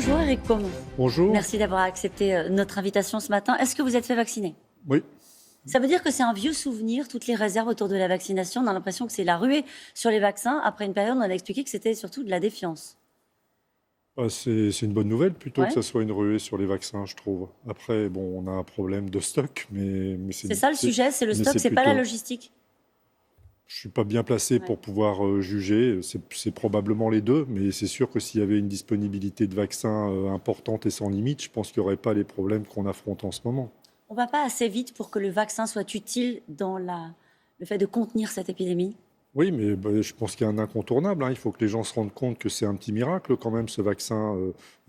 Bonjour Éric Comont. Bonjour. Merci d'avoir accepté notre invitation ce matin. Est-ce que vous êtes fait vacciner? Oui. Ça veut dire que c'est un vieux souvenir, toutes les réserves autour de la vaccination. On a l'impression que c'est la ruée sur les vaccins. Après une période, on a expliqué que c'était surtout de la défiance. C'est une bonne nouvelle plutôt Ouais. que ça soit une ruée sur les vaccins, je trouve. Après, bon, on a un problème de stock, mais C'est ça le sujet, c'est le mais stock, c'est pas la plutôt- logistique. Je suis pas bien placé pour pouvoir juger. C'est probablement les deux, mais c'est sûr que s'il y avait une disponibilité de vaccins importante et sans limite, je pense qu'il n'y aurait pas les problèmes qu'on affronte en ce moment. On va pas assez vite pour que le vaccin soit utile dans le fait de contenir cette épidémie? Oui, mais je pense qu'il y a un incontournable, hein. Il faut que les gens se rendent compte que c'est un petit miracle quand même, ce vaccin.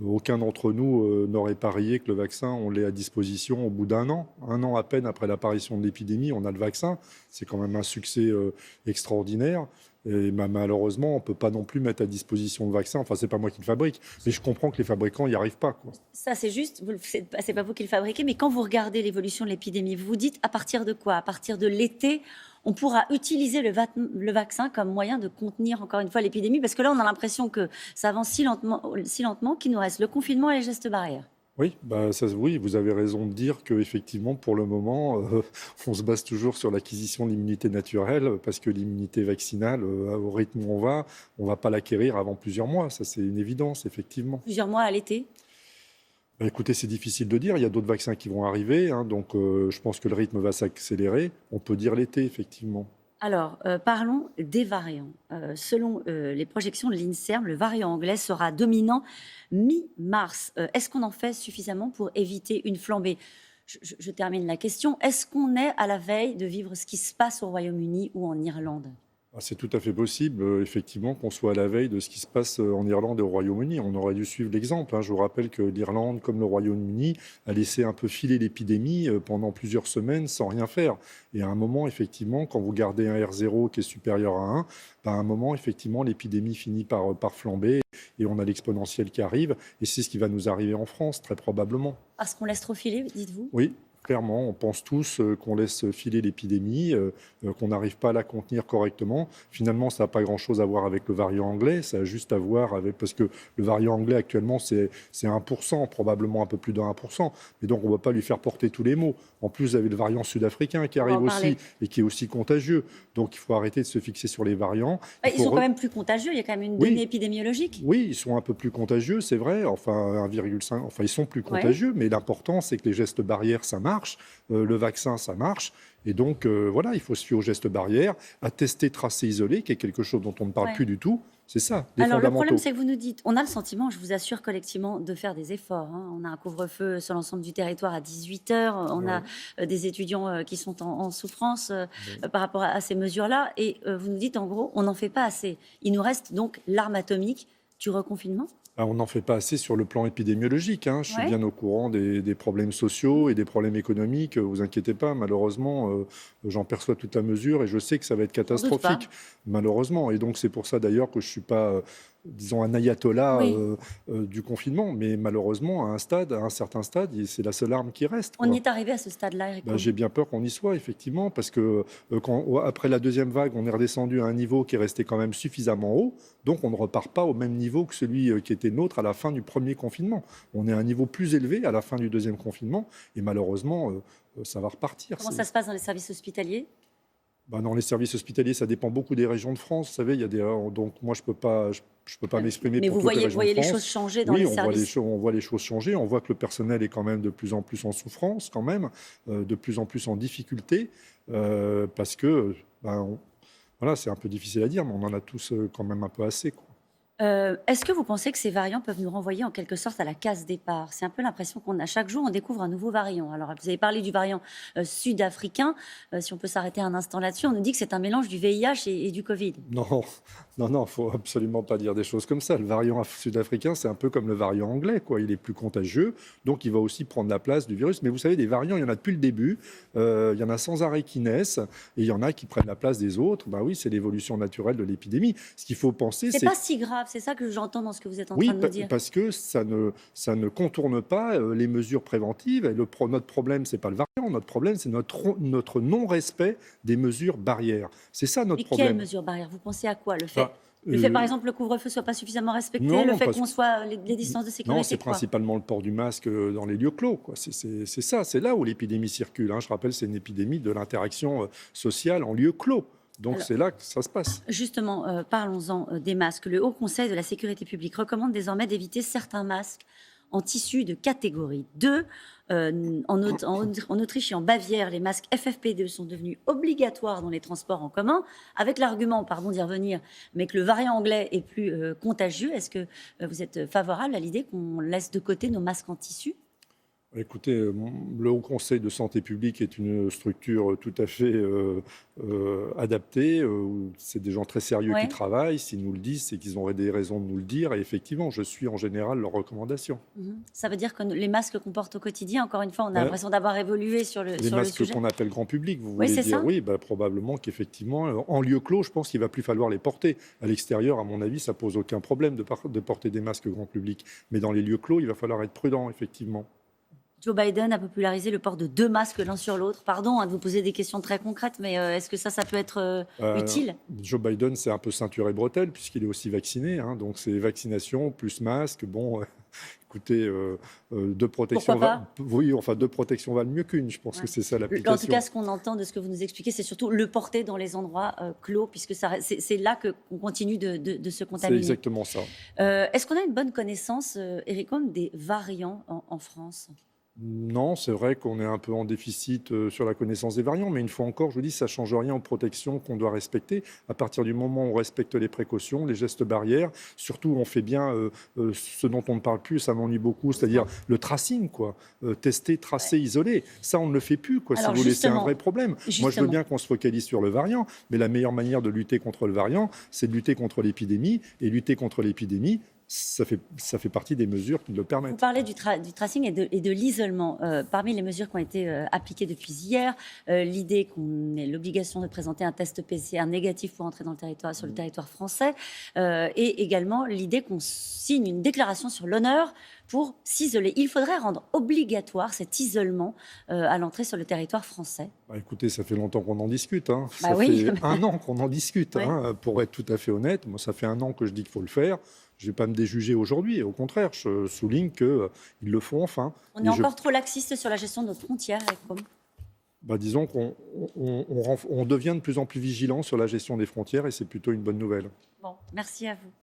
Aucun d'entre nous n'aurait parié que le vaccin, on l'ait à disposition au bout d'un an. Un an à peine après l'apparition de l'épidémie, on a le vaccin. C'est quand même un succès extraordinaire. Et malheureusement, on ne peut pas non plus mettre à disposition le vaccin. Enfin, c'est pas moi qui le fabrique, mais je comprends que les fabricants n'y arrivent pas, quoi. Ça, c'est juste, c'est pas vous qui le fabriquez, mais quand vous regardez l'évolution de l'épidémie, vous vous dites à partir de quoi? À partir de l'été, on pourra utiliser le vaccin comme moyen de contenir encore une fois l'épidémie, parce que là, on a l'impression que ça avance si lentement qu'il nous reste le confinement et les gestes barrières. Oui, oui, vous avez raison de dire qu'effectivement, pour le moment, on se base toujours sur l'acquisition de l'immunité naturelle, parce que l'immunité vaccinale, au rythme où on va pas l'acquérir avant plusieurs mois. Ça, c'est une évidence, effectivement. Plusieurs mois à l'été. Écoutez, c'est difficile de dire. Il y a d'autres vaccins qui vont arriver, hein, donc je pense que le rythme va s'accélérer. On peut dire l'été, effectivement. Alors, parlons des variants. Selon les projections de l'INSERM, le variant anglais sera dominant mi-mars. Est-ce qu'on en fait suffisamment pour éviter une flambée? Je termine la question. Est-ce qu'on est à la veille de vivre ce qui se passe au Royaume-Uni ou en Irlande? C'est tout à fait possible, effectivement, qu'on soit à la veille de ce qui se passe en Irlande et au Royaume-Uni. On aurait dû suivre l'exemple, hein. Je vous rappelle que l'Irlande, comme le Royaume-Uni, a laissé un peu filer l'épidémie pendant plusieurs semaines sans rien faire. Et à un moment, effectivement, quand vous gardez un R0 qui est supérieur à 1, à un moment, effectivement, l'épidémie finit par flamber et on a l'exponentiel qui arrive. Et c'est ce qui va nous arriver en France, très probablement. Parce qu'on laisse trop filer, dites-vous? Oui. Clairement, on pense tous qu'on laisse filer l'épidémie, qu'on n'arrive pas à la contenir correctement. Finalement, ça n'a pas grand-chose à voir avec le variant anglais, ça a juste à voir avec... Parce que le variant anglais, actuellement, c'est 1%, probablement un peu plus de 1%. Mais donc, on ne va pas lui faire porter tous les maux. En plus, vous avez le variant sud-africain qui arrive aussi et qui est aussi contagieux. Donc, il faut arrêter de se fixer sur les variants. Ils sont quand même plus contagieux, il y a quand même une donnée épidémiologique. Oui, ils sont un peu plus contagieux, c'est vrai. Enfin, 1,5, enfin, ils sont plus contagieux, mais l'important, c'est que les gestes barrières, ça marche. Le vaccin, ça marche. Et donc, voilà, il faut se fier aux gestes barrières, à tester, tracer, isoler, qui est quelque chose dont on ne parle plus du tout. C'est ça, les Alors, fondamentaux. le problème, c'est que vous nous dites, on a le sentiment, je vous assure collectivement, de faire des efforts, hein. On a un couvre-feu sur l'ensemble du territoire à 18h. On a des étudiants qui sont en souffrance par rapport à ces mesures-là. Et vous nous dites, en gros, on n'en fait pas assez. Il nous reste donc l'arme atomique du reconfinement. On n'en fait pas assez sur le plan épidémiologique, hein. Je suis bien au courant des problèmes sociaux et des problèmes économiques. Vous inquiétez pas, malheureusement, j'en perçois toute la mesure et je sais que ça va être catastrophique, malheureusement. Et donc c'est pour ça d'ailleurs que je ne suis pas, disons, un ayatollah du confinement. Mais malheureusement, à un certain stade, c'est la seule arme qui reste, quoi. On y est arrivé à ce stade-là, Éric. J'ai bien peur qu'on y soit, effectivement, parce que après la deuxième vague, on est redescendu à un niveau qui est resté quand même suffisamment haut. Donc, on ne repart pas au même niveau que celui qui était nôtre à la fin du premier confinement. On est à un niveau plus élevé à la fin du deuxième confinement. Et malheureusement, ça va repartir. Comment ça se passe dans les services hospitaliers? Dans les services hospitaliers, ça dépend beaucoup des régions de France. Vous savez, il y a donc moi, je peux pas m'exprimer pour toutes les régions de France. Mais vous voyez les choses changer dans les services? Oui, on voit les choses changer. On voit que le personnel est quand même de plus en plus en souffrance, quand même, de plus en plus en difficulté, parce que, voilà, c'est un peu difficile à dire, mais on en a tous quand même un peu assez, quoi. Est-ce que vous pensez que ces variants peuvent nous renvoyer en quelque sorte à la case départ? C'est un peu l'impression qu'on a. Chaque jour, on découvre un nouveau variant. Alors, vous avez parlé du variant sud-africain. Si on peut s'arrêter un instant là-dessus, on nous dit que c'est un mélange du VIH et du Covid. Non, il ne faut absolument pas dire des choses comme ça. Le variant sud-africain, c'est un peu comme le variant anglais, quoi. Il est plus contagieux, donc il va aussi prendre la place du virus. Mais vous savez, des variants, il y en a depuis le début. Il y en a sans arrêt qui naissent, et il y en a qui prennent la place des autres. Oui, c'est l'évolution naturelle de l'épidémie. Ce qu'il faut penser, c'est pas si grave. C'est ça que j'entends dans ce que vous êtes en train de nous dire. Oui, parce que ça ne contourne pas les mesures préventives. Et notre problème, c'est pas le variant. Notre problème, c'est notre non-respect des mesures barrières. C'est ça notre problème. Quelles mesures barrières? Vous pensez à quoi? Le fait Le fait, par exemple, le couvre-feu ne soit pas suffisamment respecté, Non, le non, fait parce qu'on soit les distances de sécurité, non, c'est quoi. principalement le port du masque dans les lieux clos, quoi. C'est ça, c'est là où l'épidémie circule, hein. Je rappelle, c'est une épidémie de l'interaction sociale en lieu clos. Donc Alors, c'est là que ça se passe. justement, parlons-en des masques. Le Haut Conseil de la sécurité publique recommande désormais d'éviter certains masques en tissu de catégorie 2. En Autriche et en Bavière, les masques FFP2 sont devenus obligatoires dans les transports en commun, avec l'argument, pardon d'y revenir, mais que le variant anglais est plus contagieux. Est-ce que vous êtes favorable à l'idée qu'on laisse de côté nos masques en tissu? Écoutez, le Haut Conseil de santé publique est une structure tout à fait adaptée. C'est des gens très sérieux qui Ouais. travaillent. S'ils nous le disent, c'est qu'ils auraient des raisons de nous le dire. Et effectivement, je suis en général leurs recommandations. Ça veut dire que les masques qu'on porte au quotidien, encore une fois, on a Ouais. l'impression d'avoir évolué sur le, Les sur le masques sujet. qu'on appelle grand public, vous Oui, voulez c'est dire? ça. Oui, bah, probablement qu'effectivement, en lieu clos, je pense qu'il va plus falloir les porter. À l'extérieur, à mon avis, ça pose aucun problème de porter des masques grand public. Mais dans les lieux clos, il va falloir être prudent, effectivement. Joe Biden a popularisé le port de 2 masques l'un sur l'autre. Pardon, de vous poser des questions très concrètes, mais est-ce que ça peut être utile? Joe Biden, c'est un peu ceinture et bretelle, puisqu'il est aussi vacciné, hein. Donc c'est vaccination plus masque. Bon, écoutez, deux protections, Pourquoi pas? oui, enfin deux protections valent mieux qu'une. Je pense Ouais. que c'est ça En tout l'application. cas, ce qu'on entend de ce que vous nous expliquez, c'est surtout le porter dans les endroits clos, puisque c'est là qu'on continue de se C'est contaminer. exactement ça. Est-ce qu'on a une bonne connaissance, Eric Homme, des variants en France? Non, c'est vrai qu'on est un peu en déficit sur la connaissance des variants, mais une fois encore, je vous dis, ça ne change rien aux protections qu'on doit respecter. À partir du moment où on respecte les précautions, les gestes barrières, surtout on fait bien ce dont on ne parle plus, ça m'ennuie beaucoup, c'est-à-dire le tracing, quoi. Tester, tracer, isoler. Ça, on ne le fait plus, quoi. Alors, Si vous voulez, c'est un justement, vrai problème. Moi, je veux justement. bien qu'on se focalise sur le variant, mais la meilleure manière de lutter contre le variant, c'est de lutter contre l'épidémie. Et lutter contre l'épidémie, ça fait partie des mesures qui le Vous permettent. parlez du tracing et de l'isolement. Parmi les mesures qui ont été appliquées depuis hier, l'idée qu'on ait l'obligation de présenter un test PCR négatif pour entrer sur le territoire français, et également l'idée qu'on signe une déclaration sur l'honneur pour s'isoler. Il faudrait rendre obligatoire cet isolement à l'entrée sur le territoire français. Bah, écoutez, ça fait longtemps qu'on en discute, hein. Bah Ça oui. fait un an qu'on en discute, Ouais. hein, pour être tout à fait honnête. Moi, ça fait un an que je dis qu'il faut le faire. Je ne vais pas me déjuger aujourd'hui. Au contraire, je souligne qu'ils le font enfin. On est encore trop laxiste sur la gestion de nos frontières, Eric Homme. Bah, disons on devient de plus en plus vigilant sur la gestion des frontières et c'est plutôt une bonne nouvelle. Bon, merci à vous.